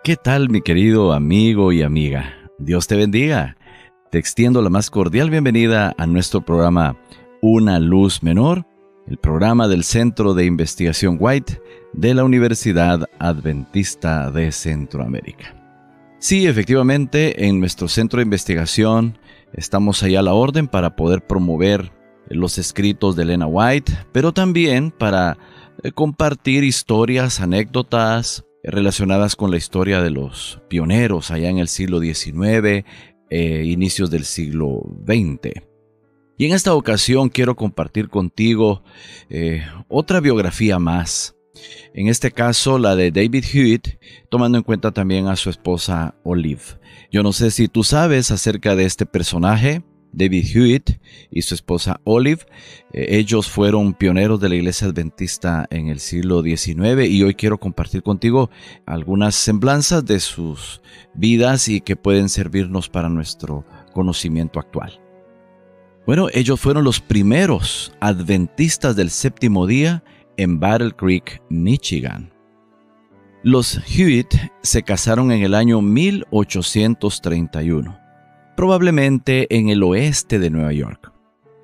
¿Qué tal, mi querido amigo y amiga? Dios te bendiga. Te extiendo la más cordial bienvenida a nuestro programa Una Luz Menor, el programa del Centro de Investigación White de la Universidad Adventista de Centroamérica. Sí, efectivamente, en nuestro centro de investigación estamos ahí a la orden para poder promover los escritos de Elena White, pero también para compartir historias, anécdotas relacionadas con la historia de los pioneros allá en el siglo XIX, inicios del siglo XX. Y en esta ocasión quiero compartir contigo otra biografía más. En este caso, la de David Hewitt, tomando en cuenta también a su esposa Olive. Yo no sé si tú sabes acerca de este personaje, David Hewitt y su esposa Olive. Ellos fueron pioneros de la Iglesia Adventista en el siglo XIX y hoy quiero compartir contigo algunas semblanzas de sus vidas y que pueden servirnos para nuestro conocimiento actual. Bueno, ellos fueron los primeros adventistas del séptimo día en Battle Creek, Michigan. Los Hewitt se casaron en el año 1831. Probablemente en el oeste de Nueva York.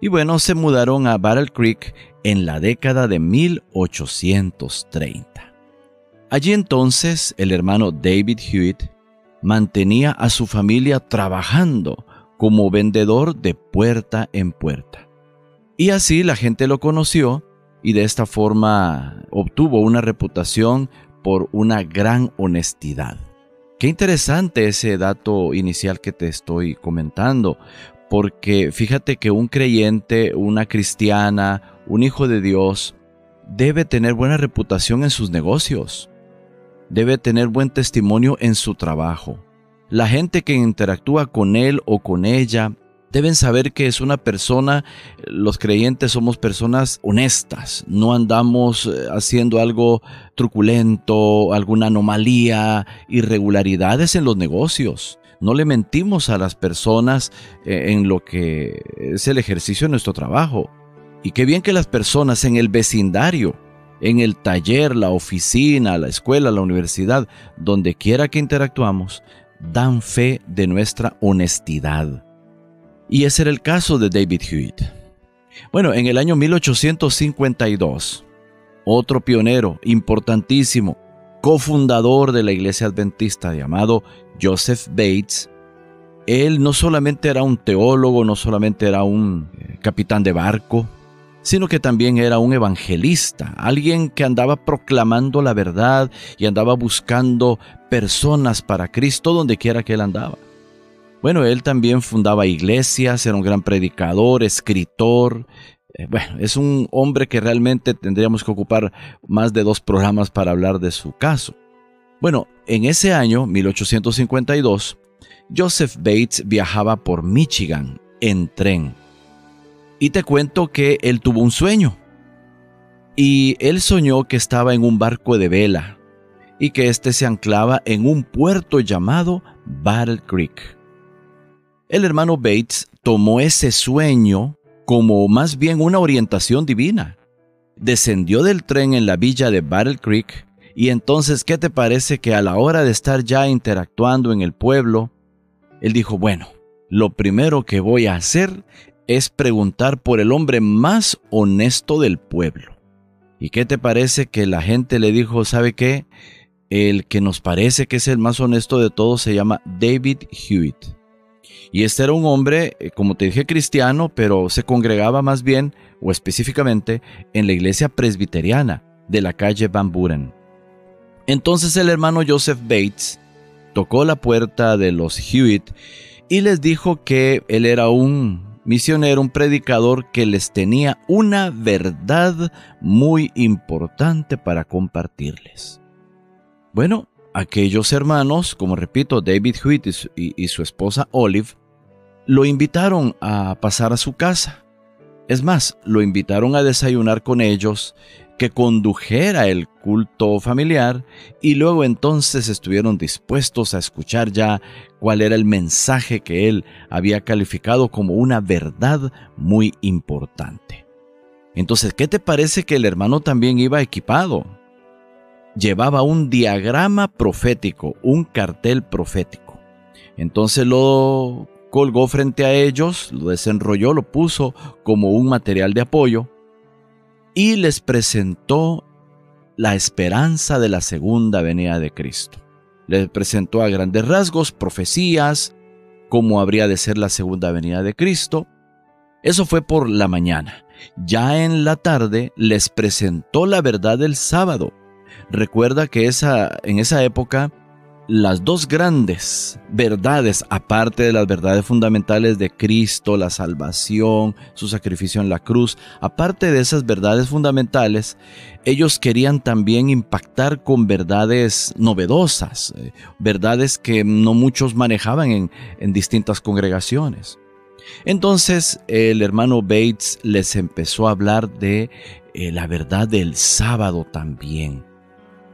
Y bueno, se mudaron a Battle Creek en la década de 1830. Allí entonces el hermano David Hewitt mantenía a su familia trabajando como vendedor de puerta en puerta. Y así la gente lo conoció y de esta forma obtuvo una reputación por una gran honestidad. Qué interesante ese dato inicial que te estoy comentando, porque fíjate que un creyente, una cristiana, un hijo de Dios, debe tener buena reputación en sus negocios, debe tener buen testimonio en su trabajo. La gente que interactúa con él o con ella deben saber que es una persona, los creyentes somos personas honestas, no andamos haciendo algo truculento, alguna anomalía, irregularidades en los negocios. No le mentimos a las personas en lo que es el ejercicio de nuestro trabajo. Y qué bien que las personas en el vecindario, en el taller, la oficina, la escuela, la universidad, donde quiera que interactuamos, dan fe de nuestra honestidad. Y ese era el caso de David Hewitt. Bueno, en el año 1852, otro pionero importantísimo, cofundador de la Iglesia Adventista llamado Joseph Bates, él no solamente era un teólogo, no solamente era un capitán de barco, sino que también era un evangelista, alguien que andaba proclamando la verdad y andaba buscando personas para Cristo donde quiera que él andaba. Bueno, él también fundaba iglesias, era un gran predicador, escritor. Bueno, es un hombre que realmente tendríamos que ocupar más de 2 programas para hablar de su caso. Bueno, en ese año, 1852, Joseph Bates viajaba por Michigan en tren. Y te cuento que él tuvo un sueño. Y él soñó que estaba en un barco de vela y que éste se anclaba en un puerto llamado Battle Creek. El hermano Bates tomó ese sueño como más bien una orientación divina. Descendió del tren en la villa de Battle Creek y entonces, ¿qué te parece que a la hora de estar ya interactuando en el pueblo, él dijo, bueno, lo primero que voy a hacer es preguntar por el hombre más honesto del pueblo? ¿Y qué te parece que la gente le dijo, ¿sabe qué? El que nos parece que es el más honesto de todos se llama David Hewitt. Y este era un hombre, como te dije, cristiano, pero se congregaba más bien, o específicamente, en la iglesia presbiteriana de la calle Van Buren. Entonces el hermano Joseph Bates tocó la puerta de los Hewitt y les dijo que él era un misionero, un predicador que les tenía una verdad muy importante para compartirles. Bueno, aquellos hermanos, como repito, David Hewitt y su esposa Olive, lo invitaron a pasar a su casa. Es más, lo invitaron a desayunar con ellos, que condujera el culto familiar, y luego entonces estuvieron dispuestos a escuchar ya cuál era el mensaje que él había calificado como una verdad muy importante. Entonces, ¿qué te parece que el hermano también iba equipado? llevaba un diagrama profético, un cartel profético. Entonces lo colgó frente a ellos, lo desenrolló, lo puso como un material de apoyo y les presentó la esperanza de la segunda venida de Cristo. Les presentó a grandes rasgos profecías, cómo habría de ser la segunda venida de Cristo. Eso fue por la mañana. Ya en la tarde les presentó la verdad del sábado. Recuerda que en esa época las dos grandes verdades, aparte de las verdades fundamentales de Cristo, la salvación, su sacrificio en la cruz, aparte de esas verdades fundamentales, ellos querían también impactar con verdades novedosas, verdades que no muchos manejaban en distintas congregaciones. Entonces el hermano Bates les empezó a hablar de la verdad del sábado también.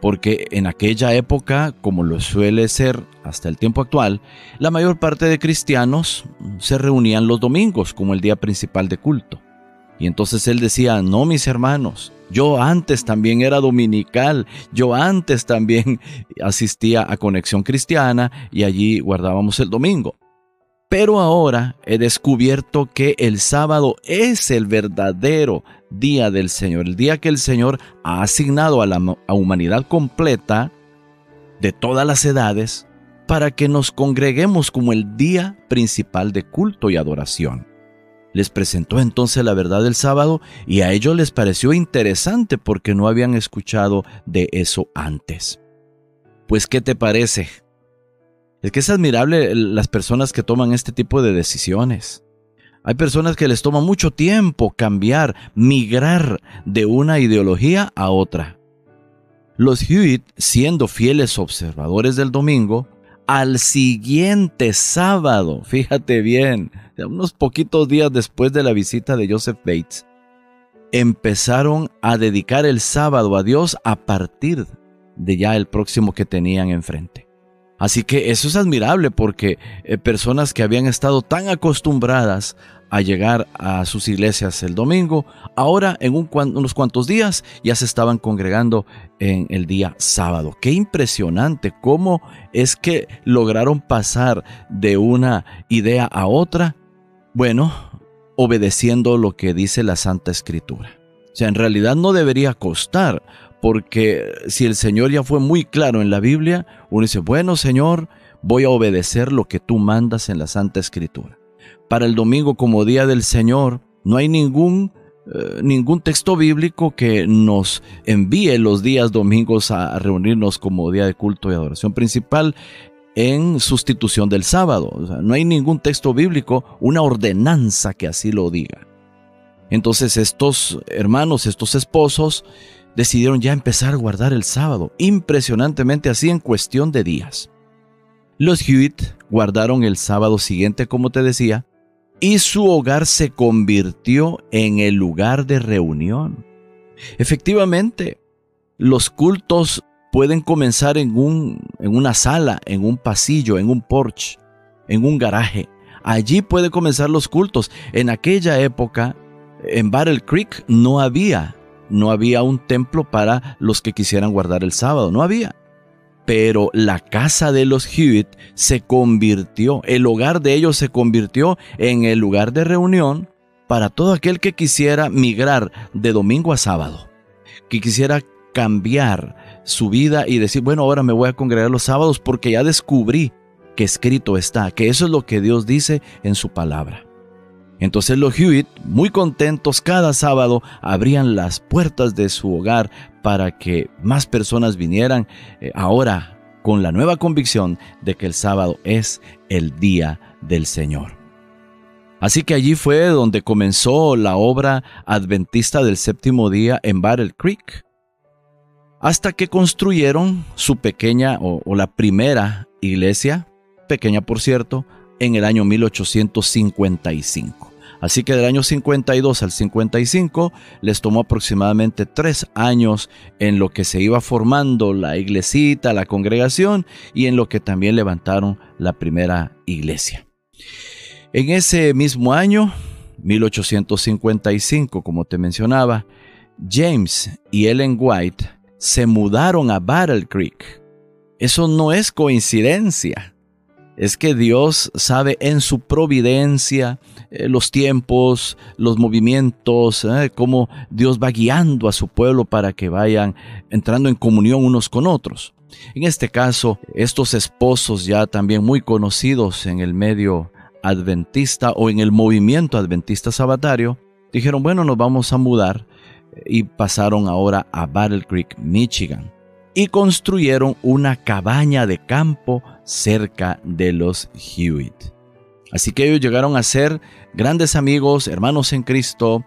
Porque en aquella época, como lo suele ser hasta el tiempo actual, la mayor parte de cristianos se reunían los domingos como el día principal de culto. Y entonces él decía, no, mis hermanos, yo antes también era dominical, yo antes también asistía a Conexión Cristiana y allí guardábamos el domingo. Pero ahora he descubierto que el sábado es el verdadero día del Señor, el día que el Señor ha asignado a la humanidad completa de todas las edades para que nos congreguemos como el día principal de culto y adoración. Les presentó entonces la verdad del sábado y a ellos les pareció interesante porque no habían escuchado de eso antes. Pues, ¿qué te parece? Es que es admirable las personas que toman este tipo de decisiones. Hay personas que les toma mucho tiempo cambiar, migrar de una ideología a otra. Los Hewitt, siendo fieles observadores del domingo, al siguiente sábado, fíjate bien, unos poquitos días después de la visita de Joseph Bates, empezaron a dedicar el sábado a Dios a partir de ya el próximo que tenían enfrente. Así que eso es admirable porque personas que habían estado tan acostumbradas a llegar a sus iglesias el domingo, ahora en unos cuantos días ya se estaban congregando en el día sábado. ¡Qué impresionante! ¿Cómo es que lograron pasar de una idea a otra? Bueno, obedeciendo lo que dice la Santa Escritura. O sea, en realidad no debería costar. Porque si el Señor ya fue muy claro en la Biblia, uno dice, bueno, Señor, voy a obedecer lo que tú mandas en la Santa Escritura. Para el domingo como día del Señor, no hay ningún texto bíblico que nos envíe los días domingos a reunirnos como día de culto y adoración principal en sustitución del sábado. O sea, no hay ningún texto bíblico, una ordenanza que así lo diga. Entonces estos hermanos, estos esposos, decidieron ya empezar a guardar el sábado, impresionantemente así en cuestión de días. Los Hewitt guardaron el sábado siguiente, como te decía, y su hogar se convirtió en el lugar de reunión. Efectivamente, los cultos pueden comenzar en una sala, en un pasillo, en un porche, en un garaje. Allí pueden comenzar los cultos. En aquella época, en Battle Creek no había un templo para los que quisieran guardar el sábado, no había. Pero la casa de los Hewitt se convirtió, el hogar de ellos se convirtió en el lugar de reunión para todo aquel que quisiera migrar de domingo a sábado, que quisiera cambiar su vida y decir, bueno, ahora me voy a congregar los sábados porque ya descubrí que escrito está, que eso es lo que Dios dice en su palabra. Entonces los Hewitt, muy contentos, cada sábado abrían las puertas de su hogar para que más personas vinieran, ahora con la nueva convicción de que el sábado es el día del Señor. Así que allí fue donde comenzó la obra adventista del séptimo día en Battle Creek, hasta que construyeron su pequeña o la primera iglesia, pequeña por cierto, en el año 1855. Así que del año 52 al 55 les tomó aproximadamente 3 años en lo que se iba formando la iglesita, la congregación, y en lo que también levantaron la primera iglesia. En ese mismo año, 1855, como te mencionaba, James y Ellen White se mudaron a Battle Creek. Eso no es coincidencia. Es que Dios sabe en su providencia los tiempos, los movimientos, cómo Dios va guiando a su pueblo para que vayan entrando en comunión unos con otros. En este caso, estos esposos ya también muy conocidos en el medio adventista o en el movimiento adventista sabatario, dijeron, bueno, nos vamos a mudar, y pasaron ahora a Battle Creek, Michigan, y construyeron una cabaña de campo cerca de los Hewitt. Así que ellos llegaron a ser grandes amigos, hermanos en Cristo,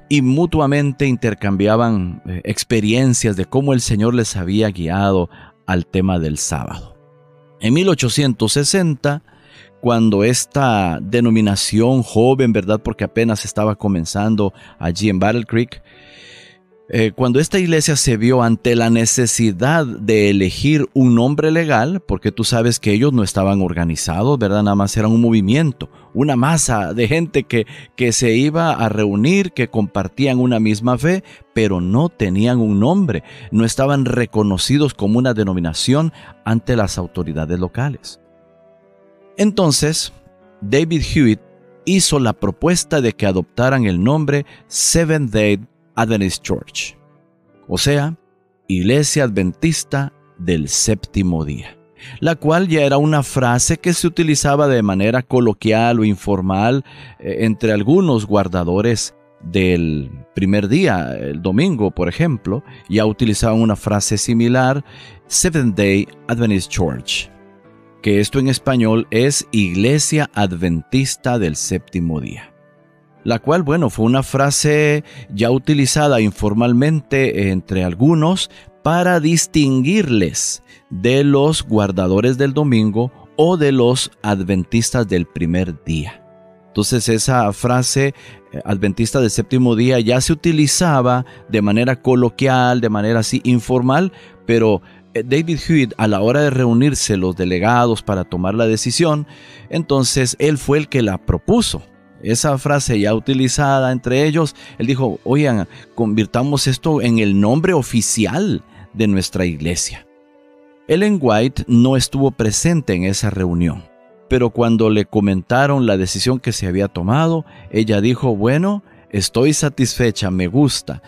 y mutuamente intercambiaban experiencias de cómo el Señor les había guiado al tema del sábado. En 1860, cuando esta denominación joven, ¿verdad?, porque apenas estaba comenzando allí en Battle Creek, cuando esta iglesia se vio ante la necesidad de elegir un nombre legal, porque tú sabes que ellos no estaban organizados, ¿verdad? Nada más eran un movimiento, una masa de gente que se iba a reunir, que compartían una misma fe, pero no tenían un nombre, no estaban reconocidos como una denominación ante las autoridades locales. Entonces, David Hewitt hizo la propuesta de que adoptaran el nombre Seventh-day Adventist Church, o sea, Iglesia Adventista del Séptimo Día, la cual ya era una frase que se utilizaba de manera coloquial o informal entre algunos guardadores del primer día, el domingo, por ejemplo, ya utilizaban una frase similar, Seventh-day Adventist Church, que esto en español es Iglesia Adventista del Séptimo Día. La cual, bueno, fue una frase ya utilizada informalmente entre algunos para distinguirles de los guardadores del domingo o de los adventistas del primer día. Entonces esa frase adventista del séptimo día ya se utilizaba de manera coloquial, de manera así informal, pero David Hewitt, a la hora de reunirse los delegados para tomar la decisión, entonces él fue el que la propuso. Esa frase ya utilizada entre ellos, él dijo, oigan, convirtamos esto en el nombre oficial de nuestra iglesia. Ellen White no estuvo presente en esa reunión, pero cuando le comentaron la decisión que se había tomado, ella dijo, bueno, estoy satisfecha, me gusta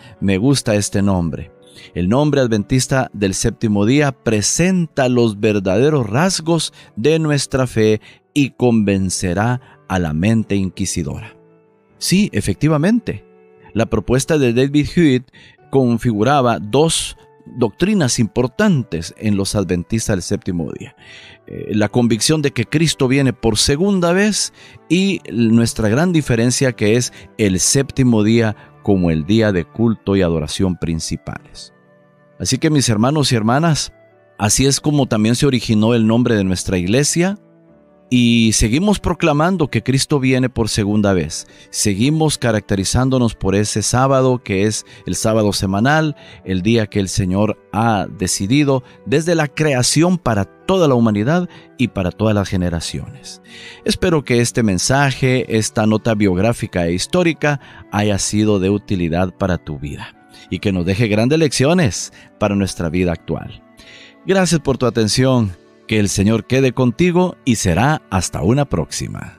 este nombre. El nombre adventista del séptimo día presenta los verdaderos rasgos de nuestra fe y convencerá a la mente inquisidora. Sí, efectivamente, la propuesta de David Hewitt configuraba dos doctrinas importantes en los adventistas del séptimo día. La convicción de que Cristo viene por segunda vez y nuestra gran diferencia que es el séptimo día como el día de culto y adoración principales. Así que mis hermanos y hermanas, así es como también se originó el nombre de nuestra iglesia. Y seguimos proclamando que Cristo viene por segunda vez. Seguimos caracterizándonos por ese sábado que es el sábado semanal, el día que el Señor ha decidido desde la creación para toda la humanidad y para todas las generaciones. Espero que este mensaje, esta nota biográfica e histórica haya sido de utilidad para tu vida y que nos deje grandes lecciones para nuestra vida actual. Gracias por tu atención. Que el Señor quede contigo y será hasta una próxima.